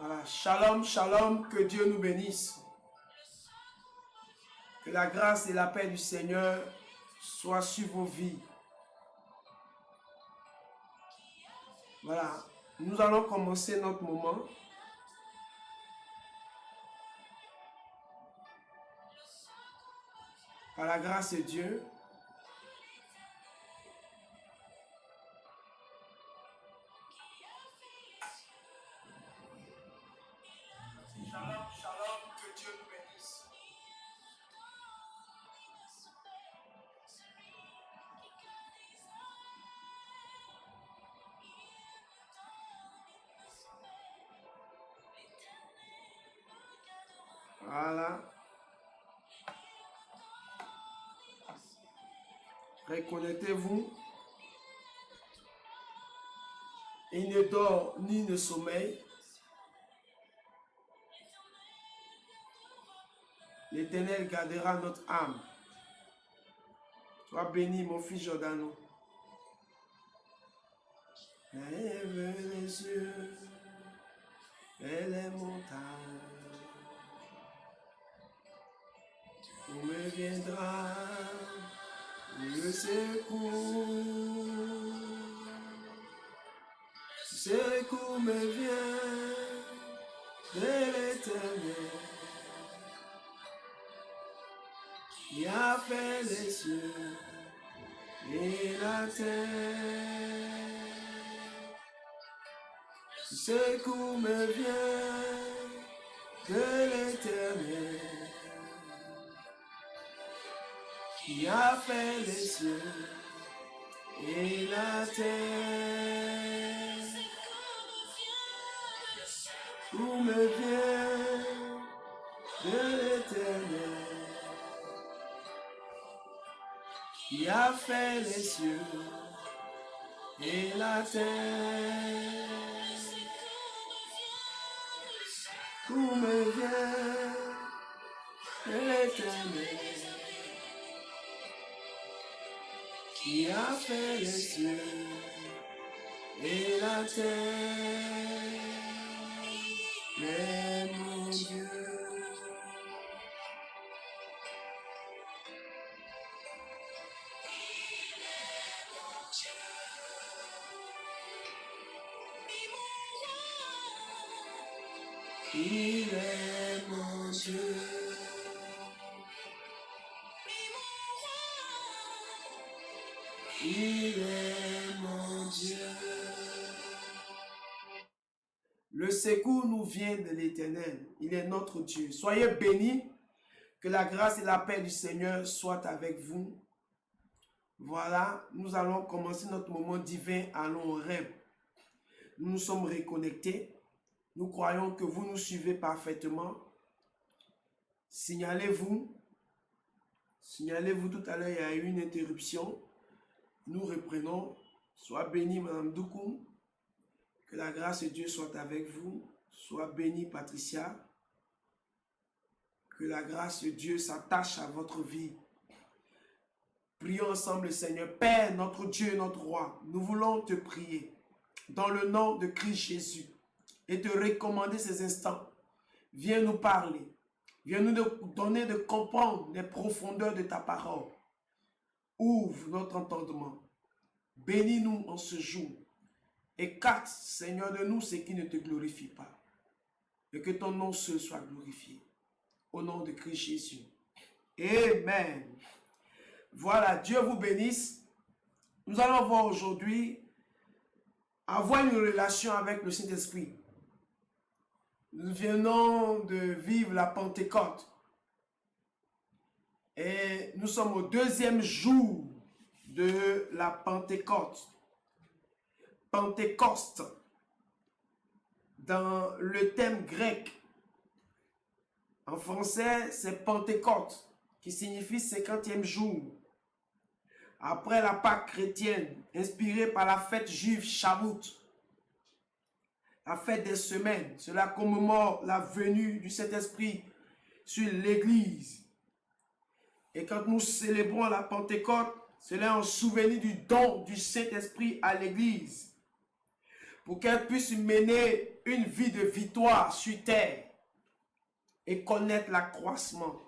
Voilà. Shalom, shalom, que Dieu nous bénisse. Que la grâce et la paix du Seigneur soient sur vos vies. Voilà. Nous allons commencer notre moment. Par la grâce de Dieu. Shalom, shalom, que Dieu nous bénisse. Voilà. Reconnectez-vous. Il ne dort ni ne sommeille. L'Éternel gardera notre âme. Sois béni, mon fils Jordano. Lève les yeux vers les montagnes. Où me viendra le secours. Le secours me vient de l'Éternel qui a fait les cieux et la terre. Le secours me vient de l'Éternel qui a fait les cieux et la terre. Où me vient de l'Éternel qui a fait les cieux et la terre. Où me vient de l'Éternel qui a fait les cieux et la terre. Mais mon Dieu, il est mon Dieu. Il est mon Dieu. Le secours nous vient de l'Éternel. Il est notre Dieu. Soyez bénis. Que la grâce et la paix du Seigneur soient avec vous. Voilà, nous allons commencer notre moment divin. Allons au rêve. Nous nous sommes reconnectés. Nous croyons que vous nous suivez parfaitement. Signalez-vous. Signalez-vous, tout à l'heure, il y a eu une interruption. Nous reprenons. Sois béni, Madame Doukou. Que la grâce de Dieu soit avec vous. Sois béni, Patricia. Que la grâce de Dieu s'attache à votre vie. Prions ensemble, Seigneur. Père, notre Dieu, notre roi, nous voulons te prier dans le nom de Christ Jésus et te recommander ces instants. Viens nous parler. Viens nous donner de comprendre les profondeurs de ta parole. Ouvre notre entendement. Bénis-nous en ce jour. Écarte, Seigneur, de nous ce qui ne te glorifie pas. Et que ton nom seul soit glorifié. Au nom de Christ Jésus. Amen. Voilà, Dieu vous bénisse. Nous allons voir aujourd'hui avoir une relation avec le Saint-Esprit. Nous venons de vivre la Pentecôte. Et nous sommes au deuxième jour de la Pentecôte. Pentecôte, dans le thème grec. En français, c'est Pentecôte, qui signifie 50e jour. Après la Pâque chrétienne, inspirée par la fête juive Shavuot, la fête des semaines, cela commémore la venue du Saint-Esprit sur l'Église. Et quand nous célébrons la Pentecôte, cela est en souvenir du don du Saint-Esprit à l'Église, pour qu'elle puisse mener une vie de victoire sur terre et connaître l'accroissement.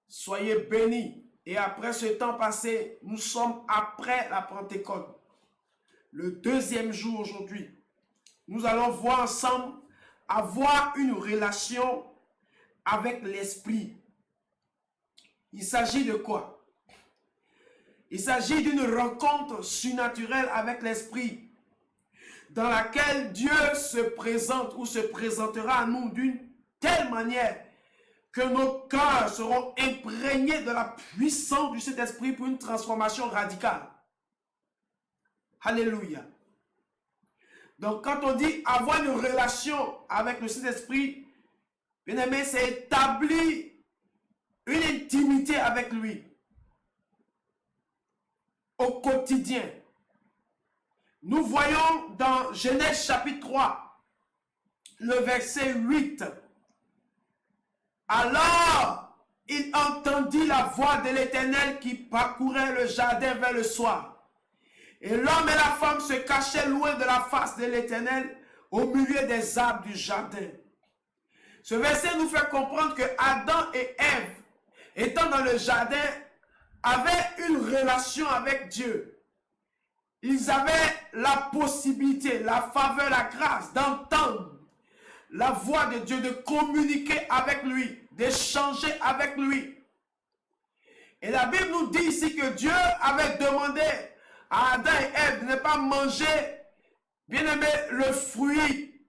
Soyez bénis. Et après ce temps passé, nous sommes après la Pentecôte. Le deuxième jour aujourd'hui. Nous allons voir ensemble avoir une relation avec l'Esprit. Il s'agit de quoi? Il s'agit d'une rencontre surnaturelle avec l'Esprit dans laquelle Dieu se présente ou se présentera à nous d'une telle manière que nos cœurs seront imprégnés de la puissance du Saint-Esprit pour une transformation radicale. Alléluia. Donc quand on dit avoir une relation avec le Saint-Esprit, bien aimé, c'est établir une intimité avec lui au quotidien. Nous voyons dans Genèse chapitre 3, le verset 8. Alors, il entendit la voix de l'Éternel qui parcourait le jardin vers le soir. Et l'homme et la femme se cachaient loin de la face de l'Éternel au milieu des arbres du jardin. Ce verset nous fait comprendre que Adam et Ève, étant dans le jardin, avaient une relation avec Dieu. Ils avaient la possibilité, la faveur, la grâce d'entendre la voix de Dieu, de communiquer avec lui, d'échanger avec lui. Et la Bible nous dit ici que Dieu avait demandé à Adam et Ève de ne pas manger, bien aimé, le fruit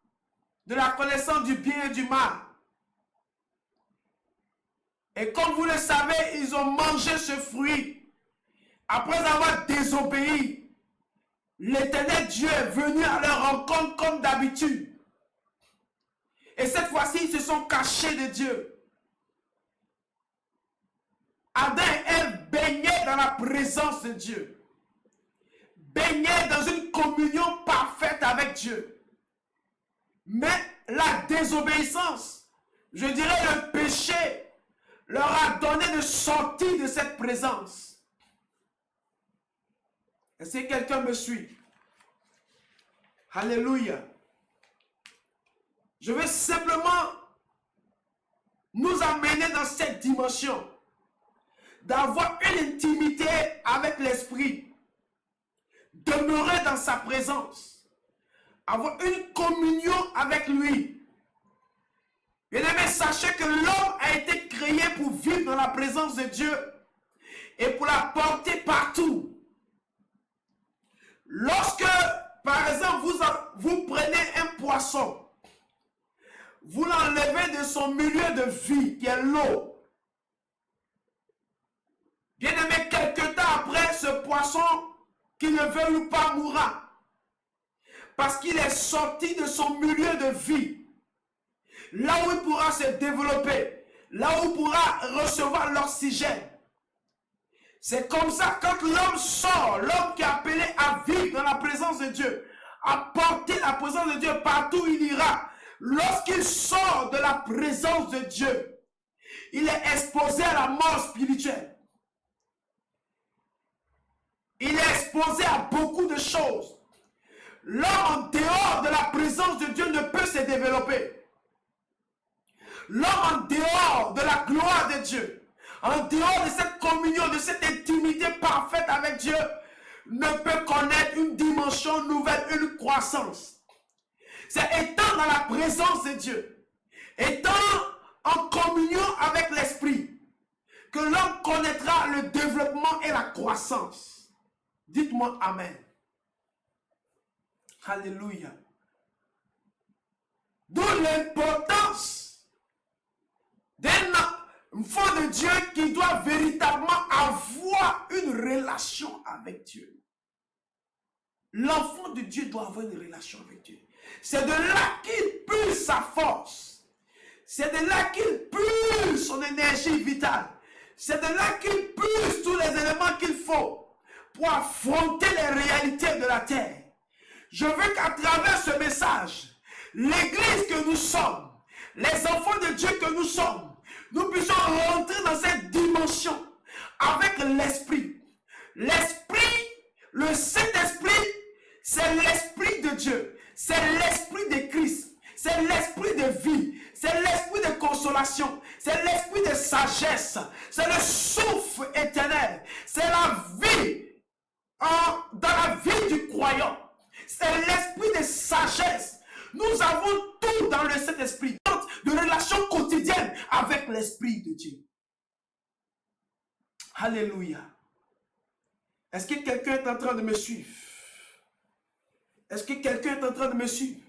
de la connaissance du bien et du mal. Et comme vous le savez, ils ont mangé ce fruit. Après avoir désobéi, l'Éternel Dieu est venu à leur rencontre comme d'habitude. Et cette fois-ci, ils se sont cachés de Dieu. Adam et Ève baignaient dans la présence de Dieu. Baignaient dans une communion parfaite avec Dieu. Mais la désobéissance, je dirais le péché, leur a donné de sortir de cette présence. Est-ce que quelqu'un me suit? Alléluia. Je veux simplement nous amener dans cette dimension d'avoir une intimité avec l'Esprit, demeurer dans sa présence, avoir une communion avec lui. Bien-aimés, sachez que l'homme a été créé pour vivre dans la présence de Dieu et pour la porter partout. Lorsque, par exemple, vous prenez un poisson, vous l'enlevez de son milieu de vie, qui est l'eau. Bien-aimé, quelque temps après, ce poisson, qui ne veut ou pas, mourra. Parce qu'il est sorti de son milieu de vie. Là où il pourra se développer, là où il pourra recevoir l'oxygène. C'est comme ça, quand l'homme sort, l'homme qui est appelé à vivre dans la présence de Dieu, à porter la présence de Dieu partout où il ira, lorsqu'il sort de la présence de Dieu, il est exposé à la mort spirituelle. Il est exposé à beaucoup de choses. L'homme en dehors de la présence de Dieu ne peut se développer. L'homme en dehors de la gloire de Dieu, en dehors de cette communion, de cette intimité parfaite avec Dieu, ne peut connaître une dimension nouvelle, une croissance. C'est étant dans la présence de Dieu, étant en communion avec l'Esprit, que l'homme connaîtra le développement et la croissance. Dites-moi Amen. Alléluia. D'où l'importance d'un enfant de Dieu qui doit véritablement avoir une relation avec Dieu. L'enfant de Dieu doit avoir une relation avec Dieu. C'est de là qu'il puise sa force. C'est de là qu'il puise son énergie vitale. C'est de là qu'il puise tous les éléments qu'il faut pour affronter les réalités de la terre. Je veux qu'à travers ce message, l'église que nous sommes, les enfants de Dieu que nous sommes, nous puissions rentrer dans cette dimension avec l'Esprit. L'Esprit, le Saint-Esprit, c'est l'Esprit de Dieu. C'est l'esprit de Christ. C'est l'esprit de vie. C'est l'esprit de consolation. C'est l'esprit de sagesse. C'est le souffle éternel. C'est la vie dans la vie du croyant. C'est l'esprit de sagesse. Nous avons tout dans le Saint-Esprit. De relation quotidienne avec l'Esprit de Dieu. Alléluia. Est-ce que quelqu'un est en train de me suivre? Est-ce que quelqu'un est en train de me suivre?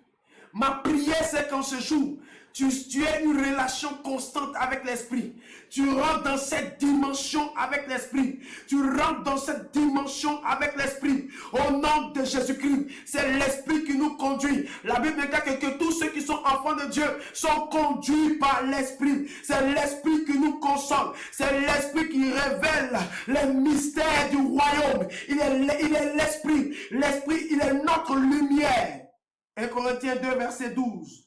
Ma prière, c'est qu'en ce jour, tu aies une relation constante avec l'Esprit. Tu rentres dans cette dimension avec l'Esprit. Tu rentres dans cette dimension avec l'Esprit. Au nom de Jésus-Christ, c'est l'Esprit qui nous conduit. La Bible dit que tous ceux qui sont enfants de Dieu sont conduits par l'Esprit. C'est l'Esprit qui nous console. C'est l'Esprit qui révèle les mystères du royaume. Il est l'Esprit. L'Esprit, il est notre lumière. 1 Corinthiens 2, verset 12.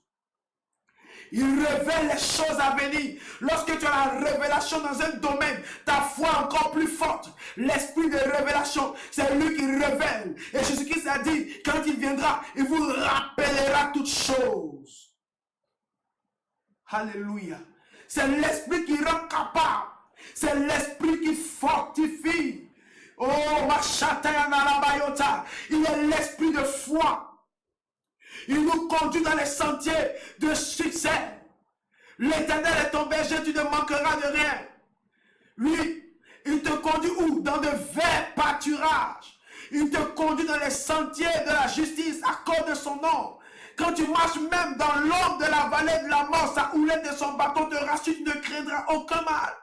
Il révèle les choses à venir. Lorsque tu as la révélation dans un domaine, ta foi est encore plus forte. L'esprit de révélation, c'est lui qui révèle. Et Jésus-Christ a dit, quand il viendra, il vous rappellera toutes choses. Alléluia. C'est l'esprit qui rend capable. C'est l'esprit qui fortifie. Oh, il est l'esprit de foi. Il nous conduit dans les sentiers de succès. L'Éternel est ton berger, tu ne manqueras de rien. Lui, il te conduit où? Dans de verts pâturages. Il te conduit dans les sentiers de la justice à cause de son nom. Quand tu marches même dans l'ombre de la vallée de la mort, sa houlette de son bâton te rassure, tu ne craindras aucun mal.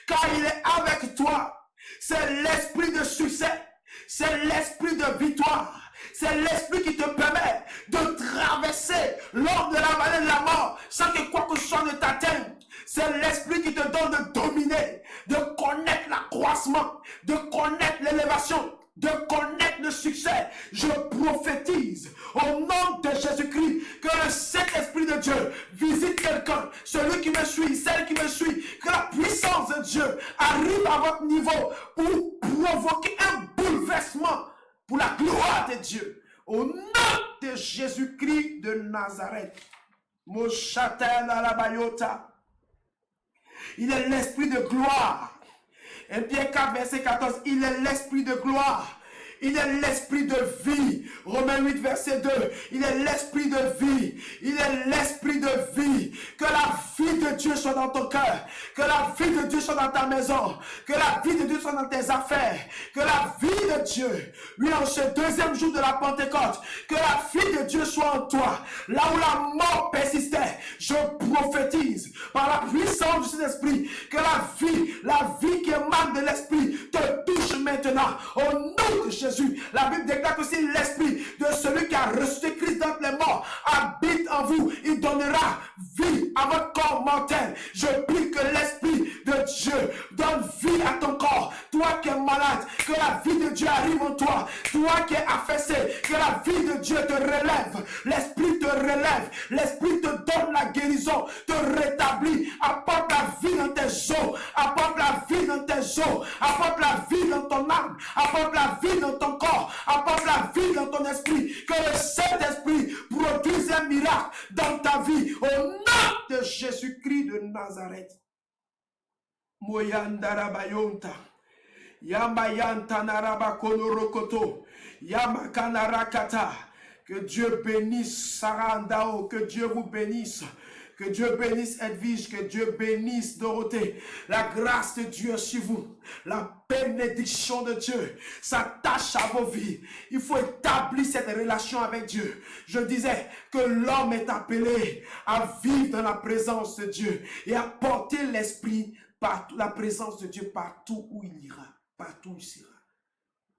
Car il est avec toi. C'est l'esprit de succès. C'est l'esprit de victoire. C'est l'esprit qui te permet de traverser l'ombre de la vallée de la mort sans que quoi que ce soit ne t'atteigne. C'est l'esprit qui te donne de dominer, de connaître l'accroissement, de connaître l'élévation, de connaître le succès. Je prophétise au nom de Jésus-Christ que le Saint-Esprit de Dieu visite quelqu'un, celui qui me suit, celle qui me suit, que la puissance de Dieu arrive à votre niveau pour provoquer un bouleversement pour la gloire de Dieu. Au nom de Jésus-Christ de Nazareth. Il est l'esprit de gloire. Et Pierre 4, verset 14, il est l'esprit de gloire. Il est l'esprit de vie. Romains 8, verset 2. Il est l'esprit de vie. Il est l'esprit de vie. Que la vie de Dieu soit dans ton cœur. Que la vie de Dieu soit dans ta maison. Que la vie de Dieu soit dans tes affaires. Que la vie de Dieu, oui, en ce deuxième jour de la Pentecôte, que la vie de Dieu soit en toi. Là où la mort persistait, je prophétise par la puissance du Saint-Esprit que la vie qui émane de l'Esprit te touche maintenant. Au nom de Jésus. La Bible déclare que si l'esprit de celui qui a ressuscité Christ d'entre les morts habite en vous, il donnera vie à votre corps mortel. Je prie que l'esprit de Dieu donne vie à ton corps. Toi qui es malade, que la vie de Dieu arrive en toi. Toi qui es affaissé, que la vie de Dieu te relève. L'esprit te relève. L'esprit te donne la guérison, te rétablit. Apporte la vie dans tes os. Apporte la vie dans tes os. Apporte la vie dans ton âme. Apporte la vie dans ton corps, apporte la vie dans ton esprit, que le Saint-Esprit produise un miracle dans ta vie, au nom de Jésus-Christ de Nazareth. Moyandarabayonta, Yamayanta Narabakonorokoto, Yamakanarakata, que Dieu bénisse Sarah Andao, que Dieu vous bénisse. Que Dieu bénisse Edwige, que Dieu bénisse Dorothée. La grâce de Dieu sur vous. La bénédiction de Dieu s'attache à vos vies. Il faut établir cette relation avec Dieu. Je disais que l'homme est appelé à vivre dans la présence de Dieu et à porter l'esprit partout, la présence de Dieu partout où il ira, partout où il sera.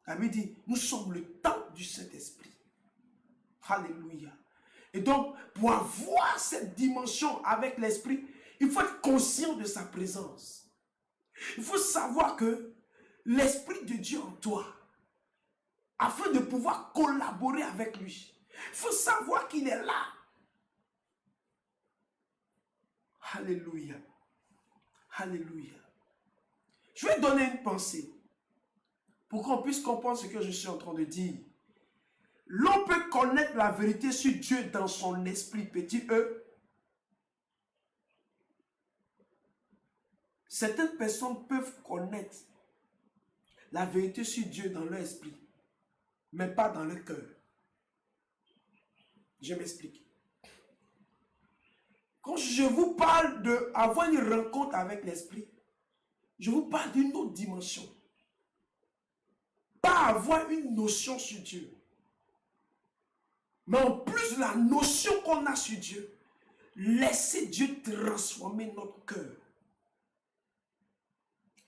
La Bible dit, nous sommes le temple du Saint-Esprit. Alléluia. Et donc, pour avoir cette dimension avec l'esprit, il faut être conscient de sa présence. Il faut savoir que l'esprit de Dieu en toi, afin de pouvoir collaborer avec lui, il faut savoir qu'il est là. Alléluia. Alléluia. Je vais donner une pensée pour qu'on puisse comprendre ce que je suis en train de dire. l'on peut connaître la vérité sur Dieu dans son esprit, petit e. Certaines personnes peuvent connaître la vérité sur Dieu dans leur esprit, mais pas dans leur cœur. Je m'explique. Quand je vous parle d'avoir une rencontre avec l'esprit, je vous parle d'une autre dimension. Pas avoir une notion sur Dieu. Mais en plus de la notion qu'on a sur Dieu, laissez Dieu transformer notre cœur.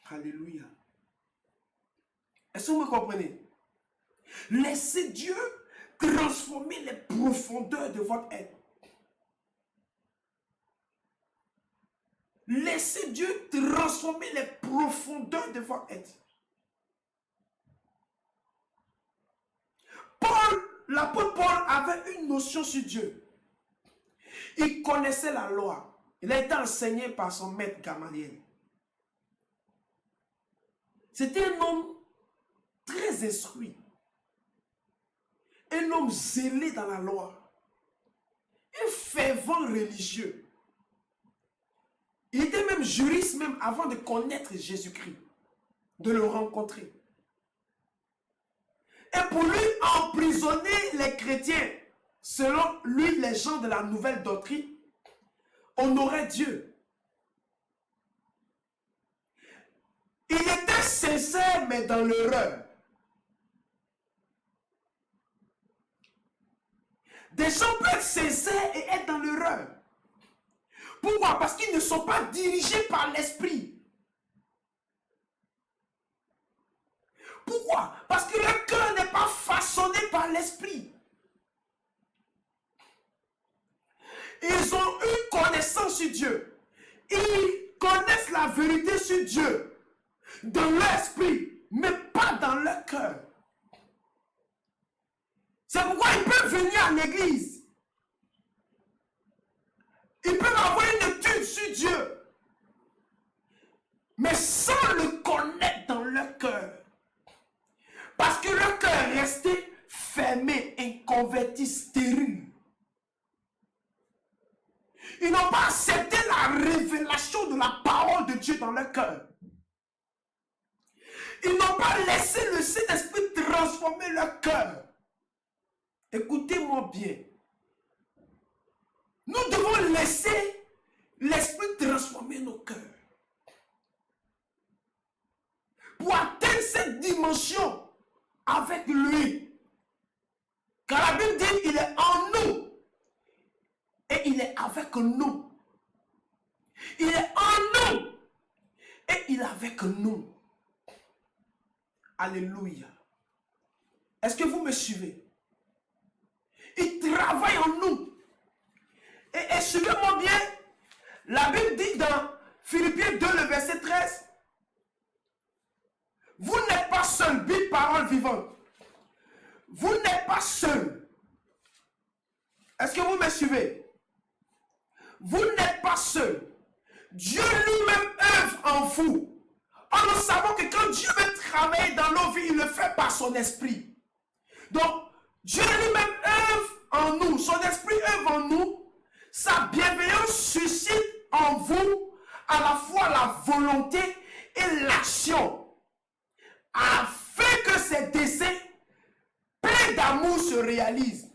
Alléluia. Est-ce que vous me comprenez? Laissez Dieu transformer les profondeurs de votre être. Laissez Dieu transformer les profondeurs de votre être. L'apôtre Paul avait une notion sur Dieu. Il connaissait la loi. Il a été enseigné par son maître Gamaliel. C'était un homme très instruit. Un homme zélé dans la loi. Un fervent religieux. Il était même juriste même avant de connaître Jésus-Christ, de le rencontrer. Et pour lui, emprisonner les chrétiens, selon lui, les gens de la nouvelle doctrine, honorait Dieu. Il était sincère, mais dans l'erreur. Des gens peuvent être sincères et être dans l'erreur. Pourquoi? Parce qu'ils ne sont pas dirigés par l'esprit. Pourquoi? Parce que leur cœur n'est pas façonné par l'esprit. Ils ont une connaissance sur Dieu. Ils connaissent la vérité sur Dieu dans leur esprit, mais pas dans leur cœur. C'est pourquoi ils peuvent venir à l'église. Ils peuvent avoir une étude sur Dieu, mais sans le connaître dans leur cœur. Parce que leur cœur est resté fermé, inconverti, stérile. Ils n'ont pas accepté la révélation de la parole de Dieu dans leur cœur. Ils n'ont pas laissé le Saint-Esprit transformer leur cœur. Écoutez-moi bien. Nous devons laisser l'Esprit transformer nos cœurs. Pour atteindre cette dimension avec lui. Car la Bible dit qu'il est en nous. Et il est avec nous. Il est en nous. Et il est avec nous. Alléluia. Est-ce que vous me suivez? Il travaille en nous. Et suivez-moi bien. La Bible dit dans Philippiens 2, le verset 13. Vous n'êtes pas seul, Bible parole vivante. Vous n'êtes pas seul. Est-ce que vous me suivez? Vous n'êtes pas seul. Dieu lui-même œuvre en vous. Or, nous savons que quand Dieu veut travailler dans nos vies, il le fait par son esprit. Donc, Dieu lui-même œuvre en nous. Son esprit œuvre en nous. Sa bienveillance suscite en vous à la fois la volonté et l'action. Afin que ces desseins pleins d'amour se réalisent.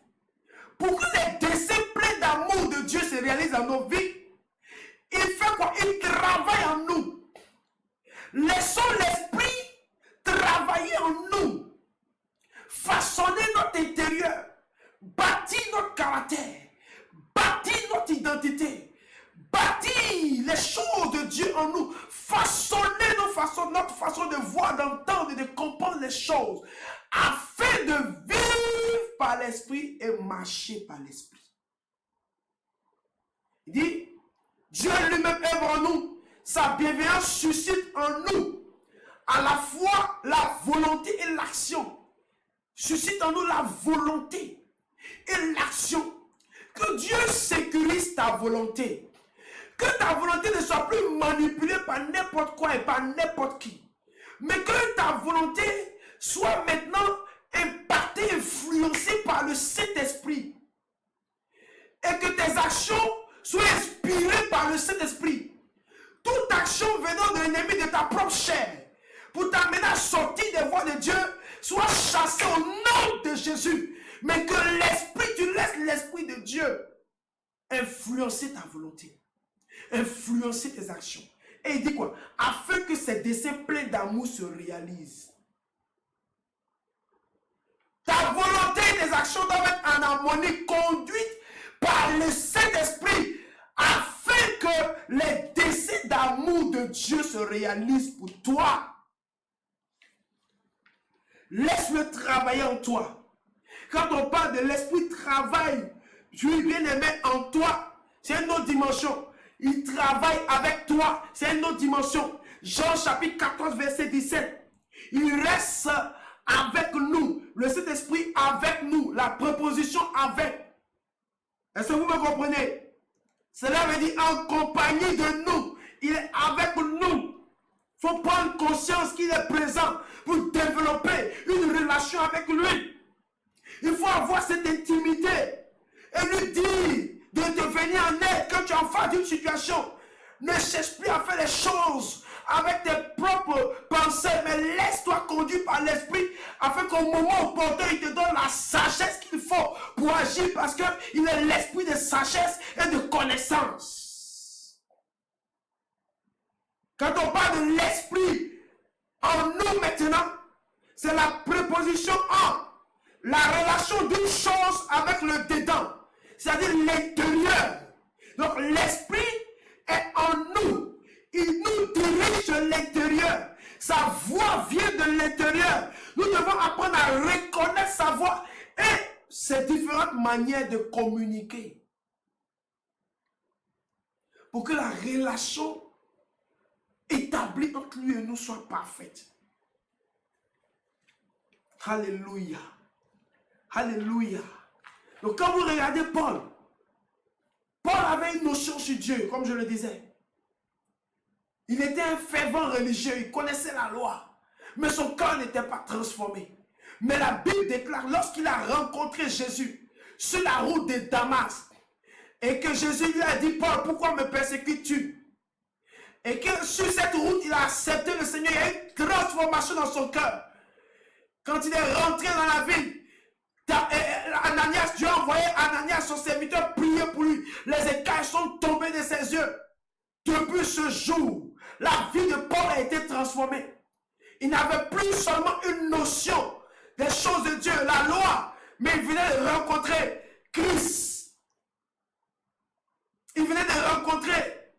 Pour que les desseins pleins d'amour de Dieu se réalisent dans nos vies, il fait quoi? Il travaille en nous. Laissons l'esprit travailler en nous. Façonner notre intérieur. Bâtir notre caractère. Bâtir notre identité. Bâtir les choses de Dieu en nous. Façonner notre façon de voir, d'entendre et de comprendre les choses. Afin de vivre par l'esprit et marcher par l'esprit. Il dit, Dieu lui-même œuvre en nous. Sa bienveillance suscite en nous à la fois la volonté et l'action. Suscite en nous la volonté et l'action. Que Dieu sécurise ta volonté. Que ta volonté ne soit plus manipulée par n'importe quoi et par n'importe qui. Mais que ta volonté soit maintenant impactée, influencée par Saint-Esprit et que tes actions soient inspirées par le Saint-Esprit. Toute action venant de l'ennemi de ta propre chair pour t'amener à sortir des voies de Dieu soit chassée au nom de Jésus. Mais que l'Esprit, tu laisses l'Esprit de Dieu influencer ta volonté, influencer tes actions. Et il dit quoi? Afin que ces desseins pleins d'amour se réalisent. Ta volonté et tes actions doivent être en harmonie, conduite par le Saint-Esprit, afin que les desseins d'amour de Dieu se réalisent pour toi. Laisse-le travailler en toi. Quand on parle de l'Esprit travail, je suis bien aimé en toi, c'est une autre dimension. Il travaille avec toi, c'est une autre dimension. Jean chapitre 14, verset 17. Il reste avec nous, le Saint-Esprit avec nous, la préposition avec. Est-ce que vous me comprenez? Cela veut dire en compagnie de nous. Il est avec nous. Il faut prendre conscience qu'il est présent pour développer une relation avec lui. Il faut avoir cette intimité et lui dire de te venir en aide quand tu es en face d'une situation. Ne cherche plus à faire les choses avec tes propres pensées, mais laisse-toi conduire par l'Esprit afin qu'au moment opportun, il te donne la sagesse qu'il faut pour agir parce qu'il est l'esprit de sagesse et de connaissance. Quand on parle de l'Esprit en nous maintenant, c'est la préposition en. La relation d'une chose avec le dedans, c'est-à-dire l'intérieur. Donc l'Esprit est en nous. Il nous dirige de l'intérieur. Sa voix vient de l'intérieur. Nous devons apprendre à reconnaître sa voix et ses différentes manières de communiquer. Pour que la relation établie entre lui et nous soit parfaite. Alléluia. Alléluia. Donc quand vous regardez Paul, Paul avait une notion sur Dieu, comme je le disais. Il était un fervent religieux, il connaissait la loi, mais son cœur n'était pas transformé. Mais la Bible déclare, lorsqu'il a rencontré Jésus sur la route de Damas, et que Jésus lui a dit, Paul, pourquoi me persécutes-tu? Et que sur cette route, il a accepté le Seigneur, il y a eu une transformation dans son cœur. Quand il est rentré dans la ville, Ananias, Dieu a envoyé Ananias, son serviteur, prier pour lui. Les écailles sont tombées de ses yeux. Depuis ce jour, la vie de Paul a été transformée. Il n'avait plus seulement une notion des choses de Dieu, la loi, mais il venait de rencontrer Christ. Il venait de rencontrer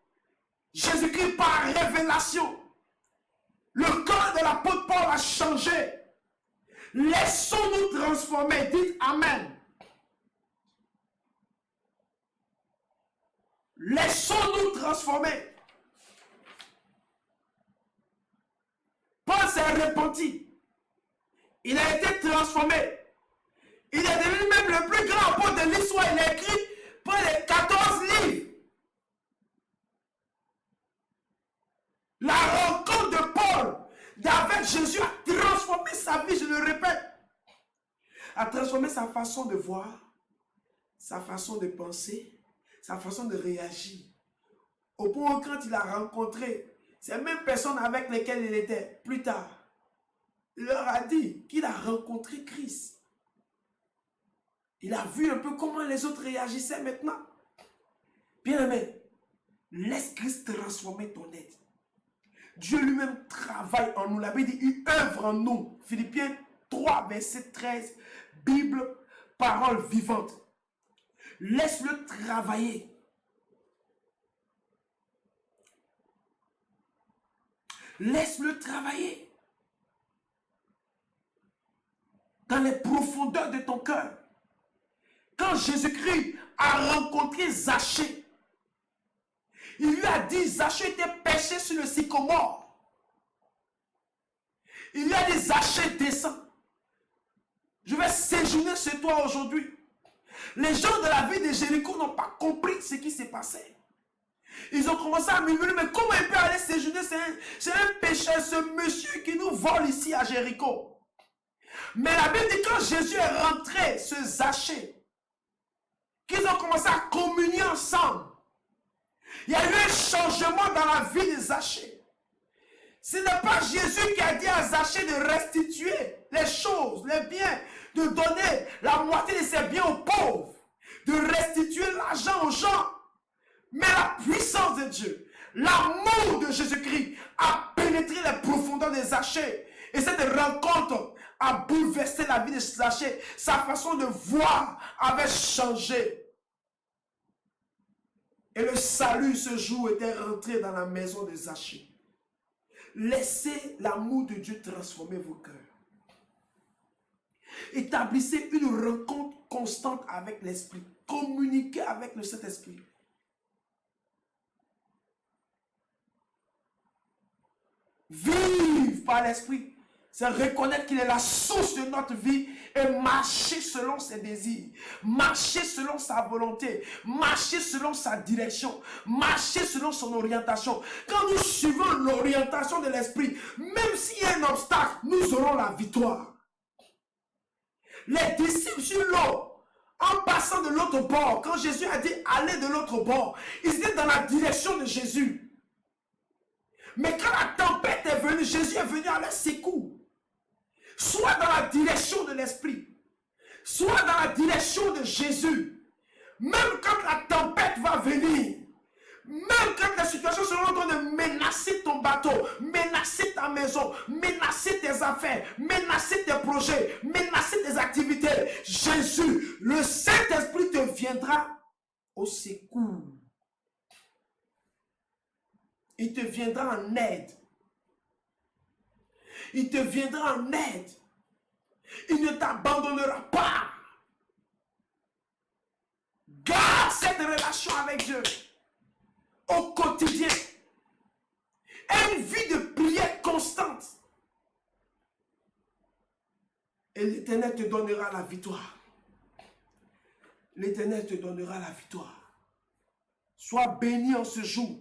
Jésus-Christ par révélation. Le cœur de l'apôtre Paul a changé. Laissons-nous transformer. Dites Amen. Laissons-nous transformer. Paul s'est repenti. Il a été transformé. Il est devenu même le plus grand apôtre de l'histoire. Il a écrit près de 14 livres. La rencontre de Paul avec Jésus a transformé sa vie, je le répète. A transformé sa façon de voir, sa façon de penser, sa façon de réagir. Au point où quand il a rencontré ces mêmes personnes avec lesquelles il était plus tard, il leur a dit qu'il a rencontré Christ. Il a vu un peu comment les autres réagissaient maintenant. Bien aimé, laisse Christ transformer ton être. Dieu lui-même travaille en nous. La Bible dit, il œuvre en nous. Philippiens 3, verset 13. Bible, parole vivante. Laisse-le travailler. Laisse-le travailler. Dans les profondeurs de ton cœur. Quand Jésus-Christ a rencontré Zachée, il lui a dit, Zachée était perché sur le sycomore. Il lui a dit, Zachée, descends. Je vais séjourner chez toi aujourd'hui. Les gens de la ville de Jéricho n'ont pas compris ce qui s'est passé. Ils ont commencé à murmurer, mais comment il peut aller séjourner? C'est un pécheur, ce monsieur qui nous vole ici à Jéricho. Mais la Bible dit quand Jésus est rentré, ce Zachée, qu'ils ont commencé à communier ensemble, il y a eu un changement dans la vie de Zachée. Ce n'est pas Jésus qui a dit à Zachée de restituer les choses, les biens, de donner la moitié de ses biens aux pauvres, de restituer l'argent aux gens. Mais la puissance de Dieu, l'amour de Jésus-Christ a pénétré les profondeurs de Zachée. Et cette rencontre a bouleversé la vie de Zachée. Sa façon de voir avait changé. Et le salut ce jour était rentré dans la maison de Zachée. Laissez l'amour de Dieu transformer vos cœurs. Établissez une rencontre constante avec l'Esprit. Communiquez avec le Saint-Esprit. Vivre par l'Esprit, c'est reconnaître qu'il est la source de notre vie et marcher selon ses désirs, marcher selon sa volonté, marcher selon sa direction, marcher selon son orientation. Quand nous suivons l'orientation de l'Esprit, même s'il y a un obstacle, nous aurons la victoire. Les disciples sur l'eau, en passant de l'autre bord, quand Jésus a dit allez de l'autre bord, ils étaient dans la direction de Jésus. Mais quand la tempête est venue, Jésus est venu à leur secours. Soit dans la direction de l'Esprit, soit dans la direction de Jésus. Même quand la tempête va venir, même quand la situation sera en train de menacer ton bateau, menacer ta maison, menacer tes affaires, menacer tes projets, menacer tes activités, Jésus, le Saint-Esprit te viendra au secours. Il te viendra en aide. Il te viendra en aide. Il ne t'abandonnera pas. Garde cette relation avec Dieu au quotidien. Et une vie de prière constante. Et l'Éternel te donnera la victoire. L'Éternel te donnera la victoire. Sois béni en ce jour.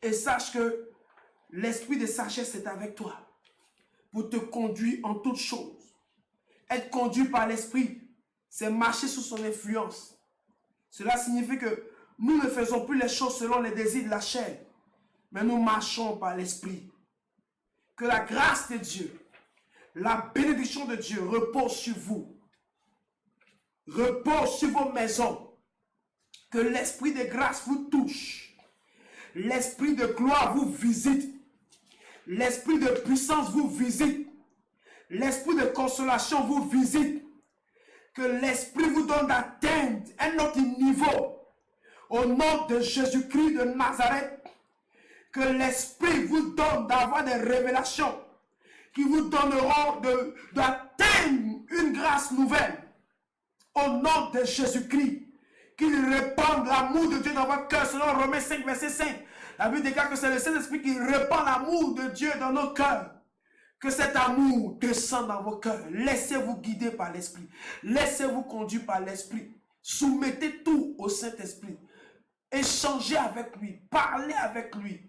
Et sache que l'esprit de sagesse est avec toi pour te conduire en toutes choses. Être conduit par l'esprit, c'est marcher sous son influence. Cela signifie que nous ne faisons plus les choses selon les désirs de la chair, mais nous marchons par l'esprit. Que la grâce de Dieu, la bénédiction de Dieu repose sur vous, repose sur vos maisons. Que l'esprit de grâce vous touche. L'esprit de gloire vous visite. L'esprit de puissance vous visite. L'esprit de consolation vous visite. Que l'esprit vous donne d'atteindre un autre niveau. Au nom de Jésus-Christ de Nazareth. Que l'esprit vous donne d'avoir des révélations qui vous donneront d'atteindre une grâce nouvelle. Au nom de Jésus-Christ. Qu'il répande l'amour de Dieu dans votre cœur, selon Romains 5, verset 5. La Bible déclare que c'est le Saint-Esprit qui répand l'amour de Dieu dans nos cœurs. Que cet amour descende dans vos cœurs. Laissez-vous guider par l'Esprit. Laissez-vous conduire par l'Esprit. Soumettez tout au Saint-Esprit. Échangez avec lui. Parlez avec lui.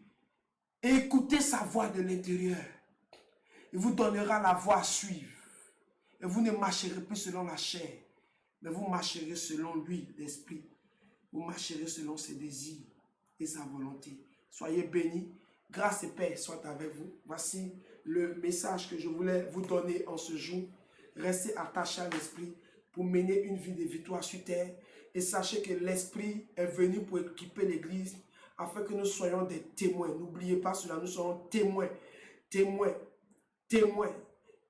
Et écoutez sa voix de l'intérieur. Il vous donnera la voie à suivre. Et vous ne marcherez plus selon la chair. Mais vous marcherez selon lui, l'Esprit. Vous marcherez selon ses désirs et sa volonté. Soyez bénis. Grâce et paix soient avec vous. Voici le message que je voulais vous donner en ce jour. Restez attachés à l'Esprit pour mener une vie de victoire sur terre. Et sachez que l'Esprit est venu pour équiper l'Église afin que nous soyons des témoins. N'oubliez pas cela, nous serons témoins. Témoins. Témoins.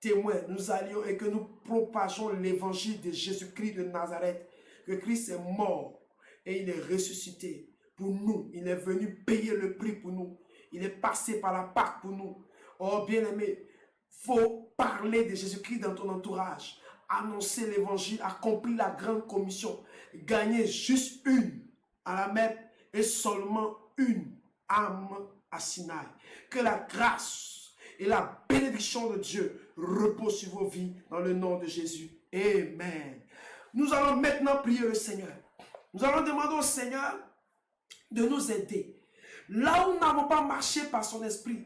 Témoins, nous allions et que nous propageons l'évangile de Jésus-Christ de Nazareth, que Christ est mort et il est ressuscité pour nous. Il est venu payer le prix pour nous. Il est passé par la Pâque pour nous. Oh bien-aimé, il faut parler de Jésus-Christ dans ton entourage, annoncer l'évangile, accomplir la grande commission, gagner juste une à la Mecque et seulement une âme à Sinaï. Que la grâce et la bénédiction de Dieu repose sur vos vies dans le nom de Jésus. Amen. Nous allons maintenant prier le Seigneur. Nous allons demander au Seigneur de nous aider. Là où nous n'avons pas marché par son esprit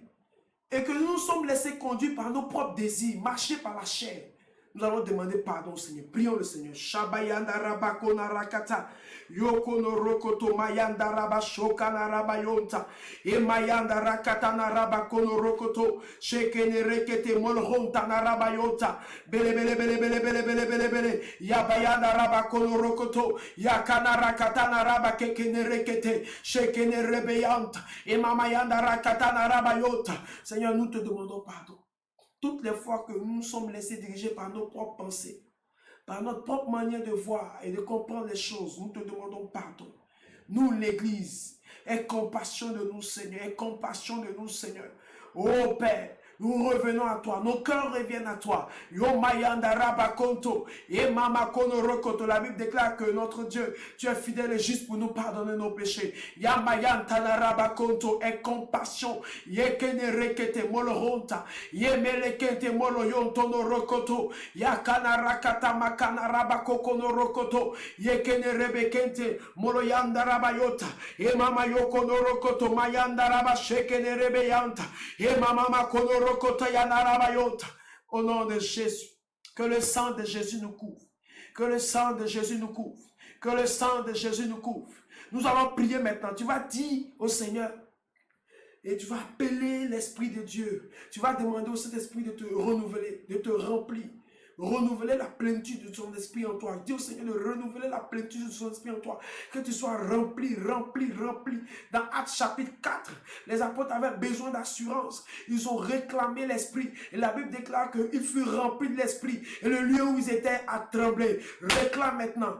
et que nous nous sommes laissés conduire par nos propres désirs, marcher par la chair, Nous allons demander pardon, Seigneur. Prions le Seigneur. Shabayanda rabakona rakata. Yokono rokoto mayanda rabashokana rabayonta. E mayanda rakata na rabakono rokoto. Shekene rekete molhonta na rabayonta. Bele bele bele bele bele bele bele bele. Yabayanda rabakono rokoto. Yakana rakata na rabakekene rekete. Shekene rebeyanta. E mamayanda rakata na rabayonta. Seigneur, nous te demandons pardon. Toutes les fois que nous sommes laissés diriger par nos propres pensées, par notre propre manière de voir et de comprendre les choses, nous te demandons pardon. Nous, l'Église, aie compassion de nous, Seigneur, aie compassion de nous, Seigneur. Oh Père, nous revenons à toi, nos cœurs reviennent à toi. Yo mayanda rabakonto, et mama kono rokoto. La Bible déclare que notre Dieu, tu es fidèle et juste pour nous pardonner nos péchés. Ya mayanta na rabakonto, aie compassion. Ye kene rekete moloronta, ye melekete moloyonto no rokoto. Ya kana rakata makana rabakoko no rokoto. Ye kene rebekente moloyanda rabayota. E mama yoko no rokoto mayanda rabashekene rebeyanta. E mama makono rokota yana rabayota. Au nom de Jésus, que le sang de Jésus nous couvre. Que le sang de Jésus nous couvre. Que le sang de Jésus nous couvre. Nous allons prier maintenant. Tu vas dire au Seigneur, et tu vas appeler l'Esprit de Dieu. Tu vas demander au Saint-Esprit de te renouveler, de te remplir. Renouveler la plénitude de son esprit en toi. Dis au Seigneur de renouveler la plénitude de son esprit en toi. Que tu sois rempli, rempli, rempli. Dans Actes chapitre 4, les apôtres avaient besoin d'assurance. Ils ont réclamé l'esprit. Et la Bible déclare qu'ils furent remplis de l'esprit. Et le lieu où ils étaient a tremblé. Réclame maintenant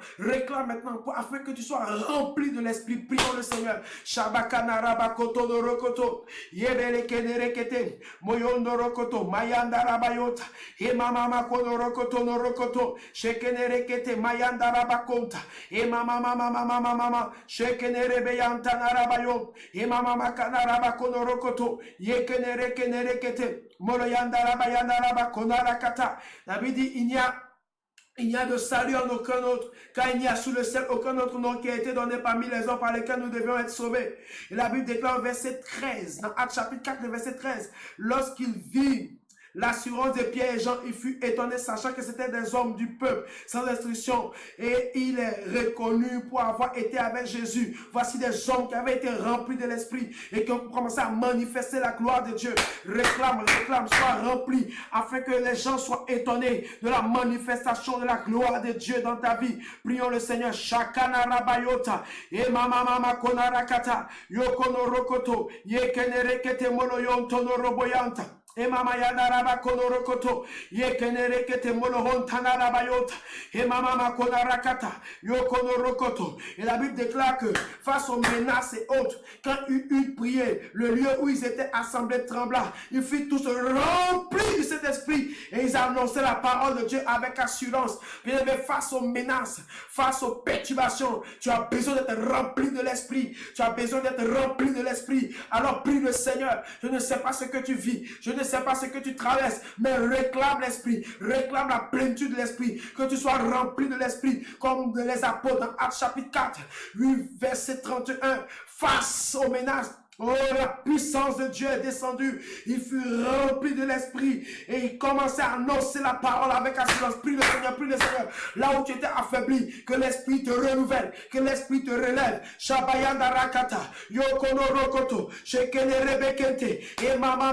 afin que tu sois rempli de l'esprit. Prions le Seigneur. Shabakana rabakoto no rokoto. Yebele kenerekete. Moyondo rokoto. Mayanda rabayota. Emama kono rokoto no rokoto. Shekene rekete mayanda rabakonta. Emama mama. Shekene rebeyanta narabayo. Emama makana rabakono rokoto. Yekene rekete. Moloyanda rabayanda rabakona rakata. La Bible dit il n'y a de salut en aucun autre, car il n'y a sous le ciel aucun autre nom qui a été donné parmi les hommes par lesquels nous devions être sauvés. Et la Bible déclare au verset 13, dans Actes chapitre 4, le verset 13, lorsqu'ils vivent l'assurance de Pierre et Jean, il fut étonné, sachant que c'était des hommes du peuple, sans instruction. Et il est reconnu pour avoir été avec Jésus. Voici des hommes qui avaient été remplis de l'esprit et qui ont commencé à manifester la gloire de Dieu. Réclame, sois rempli, afin que les gens soient étonnés de la manifestation de la gloire de Dieu dans ta vie. Prions le Seigneur. Shakana rabayota, e mama konarakata, yokono rokoto, yekenerekete moloyon tono roboyanta. Et mama yandaraba konorokoto yekenere kete molohon tanarabayota et mama konarakata yokonorokoto. Et la Bible déclare que face aux menaces et autres, quand ils eurent prié, le lieu où ils étaient assemblés trembla. Ils furent tous remplis de cet esprit et ils annonçaient la parole de Dieu avec assurance. Bien aimé, face aux menaces, face aux perturbations, tu as besoin d'être rempli de l'esprit. Tu as besoin d'être rempli de l'esprit. Alors prie le Seigneur. Je ne sais pas ce que tu vis. Je ne sais pas ce que tu traverses, mais réclame l'esprit, réclame la plénitude de l'esprit, que tu sois rempli de l'esprit, comme les apôtres dans Actes chapitre 4, 8, verset 31, face aux menaces. Oh, la puissance de Dieu est descendue. Il fut rempli de l'esprit et il commençait à annoncer la parole avec assurance. Prie le Seigneur. Là où tu étais affaibli, que l'esprit te renouvelle, que l'esprit te relève. Shabayanda rakata, yokono rokoto, shekene rebekente, et mama,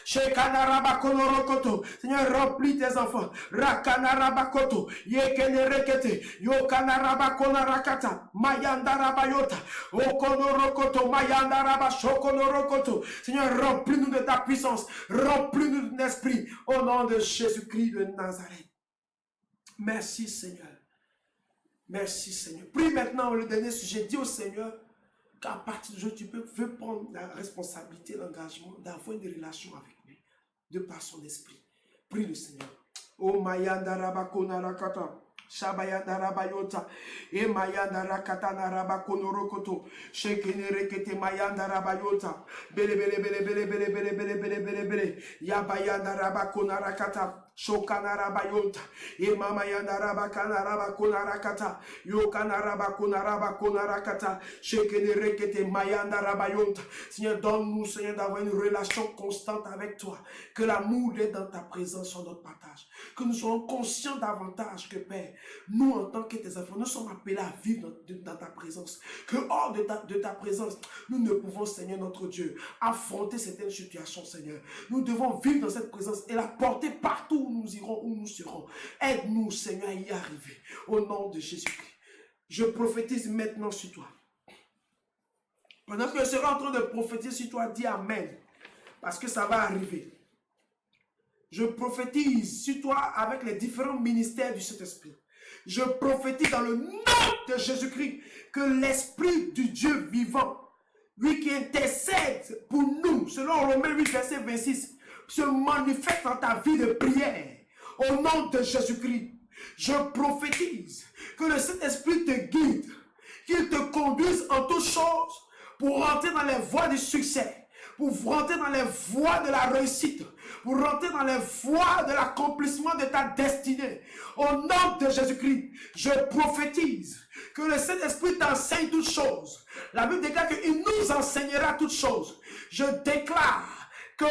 shekana rabakono rokoto. Seigneur, remplis tes enfants. Rakana rabakoto, yekene rekete, yokana rabakona rakata, mayanda rabayota, okono rokoto. Seigneur, remplis-nous de ta puissance, remplis-nous de ton esprit, au nom de Jésus-Christ de Nazareth. Merci Seigneur. Merci Seigneur. Prie maintenant le dernier sujet. Dis au Seigneur qu'à partir du jour, tu peux prendre la responsabilité, l'engagement d'avoir une relation avec lui, de par son esprit. Prie le Seigneur. Oh Mayanda Rabakona Rakata. Shabayanda rabayota, e mayanda rakata na rabakono rokoto, shekene rekete mayanda rabayota, bele, yabayanda rabakona rakata, Shokanarabayonta, Emamayandaraba Kanaraba Konarakata, Yokanaraba Konaraba Konarakata, Shekenerekete Mayandarabayonta. Seigneur, donne-nous, Seigneur, d'avoir une relation constante avec toi. Que l'amour d'être dans ta présence soit notre partage. Que nous soyons conscients davantage que, Père, nous, en tant que tes enfants, nous sommes appelés à vivre dans ta présence. Que hors de ta présence, nous ne pouvons, Seigneur, notre Dieu, affronter certaines situations, Seigneur. Nous devons vivre dans cette présence et la porter partout où nous irons, où nous serons. Aide-nous, Seigneur, à y arriver. Au nom de Jésus-Christ. Je prophétise maintenant sur toi. Pendant que je serai en train de prophétiser sur toi, dis Amen. Parce que ça va arriver. Je prophétise sur toi avec les différents ministères du Saint-Esprit. Je prophétise dans le nom de Jésus-Christ que l'Esprit du Dieu vivant, lui qui intercède pour nous, selon Romains 8, verset 26, se manifeste dans ta vie de prière. Au nom de Jésus-Christ, je prophétise que le Saint-Esprit te guide, qu'il te conduise en toutes choses pour rentrer dans les voies du succès, pour rentrer dans les voies de la réussite, pour rentrer dans les voies de l'accomplissement de ta destinée. Au nom de Jésus-Christ, je prophétise que le Saint-Esprit t'enseigne toutes choses. La Bible déclare qu'il nous enseignera toutes choses. Je déclare que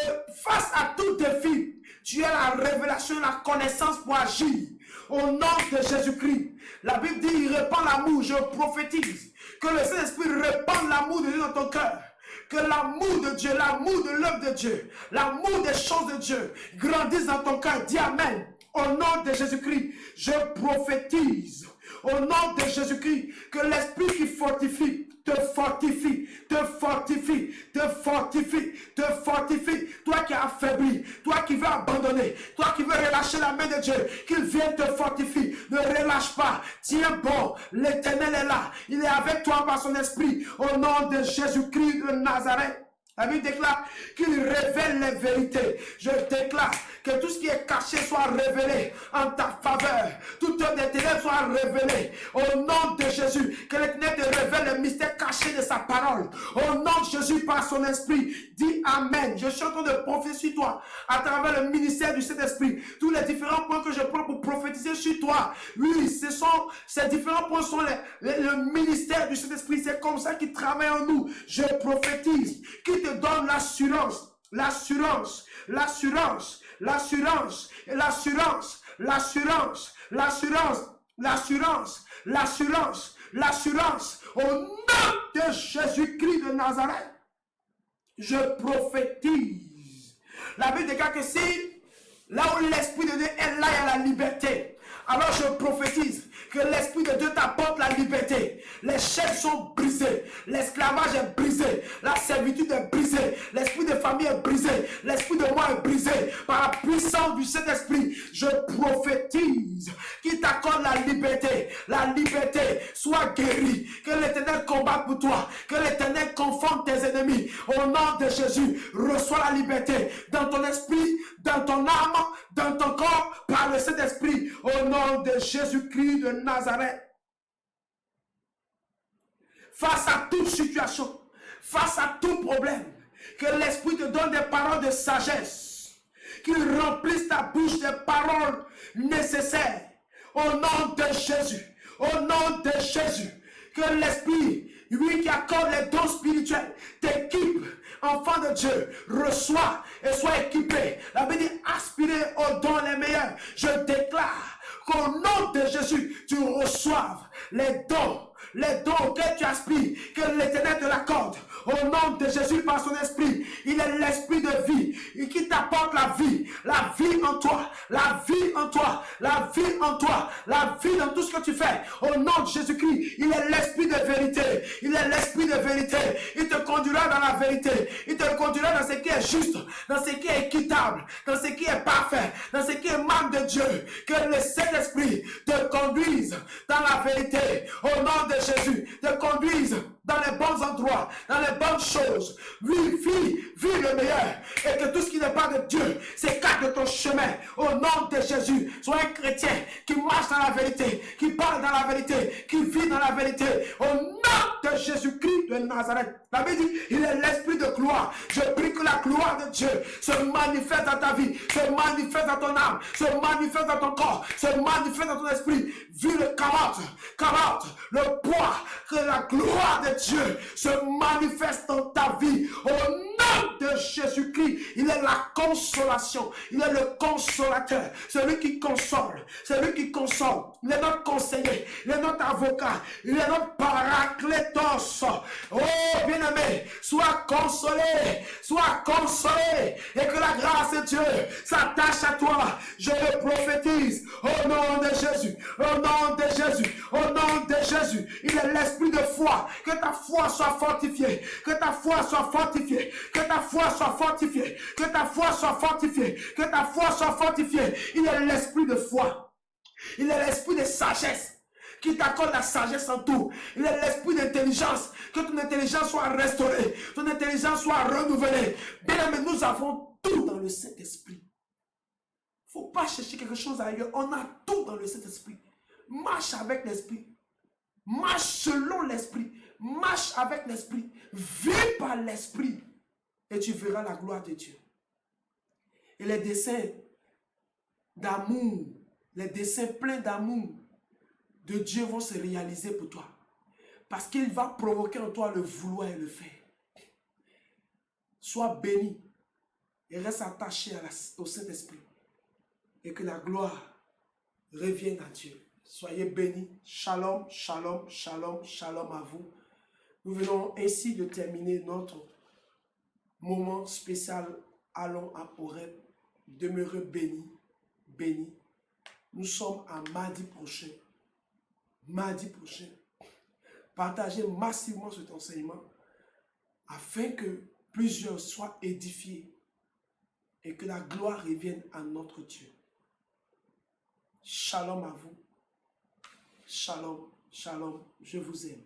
face à tout défi, tu as la révélation et la connaissance pour agir. Au nom de Jésus-Christ, la Bible dit, il répand l'amour. Je prophétise que le Saint-Esprit répande l'amour de Dieu dans ton cœur. Que l'amour de Dieu, l'amour de l'œuvre de Dieu, l'amour des choses de Dieu grandisse dans ton cœur. Dis Amen. Au nom de Jésus-Christ, je prophétise. Au nom de Jésus-Christ, que l'Esprit qui fortifie, te fortifie, te fortifie, te fortifie, te fortifie. Toi qui as affaibli, toi qui veux abandonner, toi qui veux relâcher la main de Dieu, qu'il vienne te fortifier. Ne relâche pas, tiens bon, l'Éternel est là. Il est avec toi par son esprit. Au nom de Jésus-Christ de Nazareth. La Bible déclare qu'il révèle les vérités. Je déclare que tout ce qui est caché soit révélé en ta faveur. Toute œuvre des ténèbres soit révélée. Au nom de Jésus, que l'Éternel te révèle les mystères cachés de sa parole. Au nom de Jésus, par son esprit, dis Amen. Je suis en train de prophétiser sur toi à travers le ministère du Saint-Esprit. Tous les différents points que je prends pour prophétiser sur toi. Oui, ces différents points sont le ministère du Saint-Esprit. C'est comme ça qu'il travaille en nous. Je prophétise qu'il te donne l'assurance, l'assurance, l'assurance, l'assurance, l'assurance, l'assurance, l'assurance, l'assurance, l'assurance, l'assurance. Au nom de Jésus-Christ de Nazareth, je prophétise. La Bible déclare que si là où l'Esprit de Dieu est là, il y a la liberté. Alors je prophétise que l'Esprit de Dieu t'apporte la liberté. Les chaînes sont brisées. L'esclavage est brisé. La servitude est brisée. L'esprit de famille est brisé. L'esprit de moi est brisé. Par la puissance du Saint-Esprit, je prophétise qu'il t'accorde la liberté. La liberté soit guérie. Que l'Éternel combatte pour toi. Que l'Éternel confonde tes ennemis. Au nom de Jésus, reçois la liberté dans ton esprit, dans ton âme, dans ton corps, par le Saint-Esprit. Au nom de Jésus-Christ de Nazareth. Face à toute situation, face à tout problème, que l'Esprit te donne des paroles de sagesse, qu'il remplisse ta bouche des paroles nécessaires. Au nom de Jésus, au nom de Jésus, que l'Esprit, lui qui accorde les dons spirituels, t'équipe, enfant de Dieu, reçois et sois équipé. La Bible dit, aspirez aux dons les meilleurs. Je déclare qu'au nom de Jésus, tu reçoives les dons auxquels tu aspires, que l'Éternel te l'accorde. Au nom de Jésus, par son esprit, il est l'esprit de vie, et qui t'apporte la vie en toi, la vie en toi, la vie en toi, la vie dans tout ce que tu fais. Au nom de Jésus-Christ, il est l'esprit de vérité, il est l'esprit de vérité. Il te conduira dans la vérité, il te conduira dans ce qui est juste, dans ce qui est équitable, dans ce qui est parfait, dans ce qui est marque de Dieu. Que le Saint-Esprit te conduise dans la vérité. Au nom de Jésus, te conduise dans les bons endroits, dans les bonnes choses. Vis le meilleur. Et que tout ce qui n'est pas de Dieu s'écarte de ton chemin. Au nom de Jésus, sois un chrétien qui marche dans la vérité, qui parle dans la vérité, qui vit dans la vérité. Au nom de Jésus-Christ de Nazareth. La Bible dit, il est l'esprit de gloire. Je prie que la gloire de Dieu se manifeste dans ta vie, se manifeste dans ton âme, se manifeste dans ton corps, se manifeste dans ton esprit. Vu le carotte, le poids, que la gloire de Dieu se manifeste dans ta vie. Au nom de Jésus-Christ, il est la consolation, il est le consolateur, celui qui console, celui qui console. Il est notre conseiller, il est notre avocat, il est notre paraclétos. Oh, bien-aimé, sois consolé, et que la grâce de Dieu s'attache à toi. Je le prophétise au nom de Jésus, au nom de Jésus, au nom de Jésus. Il est l'esprit de foi, que ta foi soit fortifiée, que ta foi soit fortifiée, que ta foi soit fortifiée, que ta foi soit fortifiée, que ta foi soit fortifiée. Il est l'esprit de foi, il est l'esprit de sagesse qui t'accorde la sagesse en tout. Il est l'esprit d'intelligence, que ton intelligence soit restaurée, ton intelligence soit renouvelée. Bien aimé, nous avons tout dans le Saint-Esprit. Il ne faut pas chercher quelque chose ailleurs. On a tout dans le Saint-Esprit. Marche avec l'Esprit. Marche selon l'Esprit. Marche avec l'Esprit. Vis par l'Esprit. Et tu verras la gloire de Dieu. Et les desseins d'amour, les desseins pleins d'amour de Dieu vont se réaliser pour toi. Parce qu'il va provoquer en toi le vouloir et le faire. Sois béni et reste attaché au Saint-Esprit. Et que la gloire revienne à Dieu. Soyez bénis. Shalom, shalom, shalom, shalom à vous. Nous venons ainsi de terminer notre moment spécial. Allons à Horeb. Demeurez bénis, bénis. Nous sommes à mardi prochain. Mardi prochain. Partagez massivement cet enseignement afin que plusieurs soient édifiés et que la gloire revienne à notre Dieu. Shalom à vous. Shalom, shalom, je vous aime.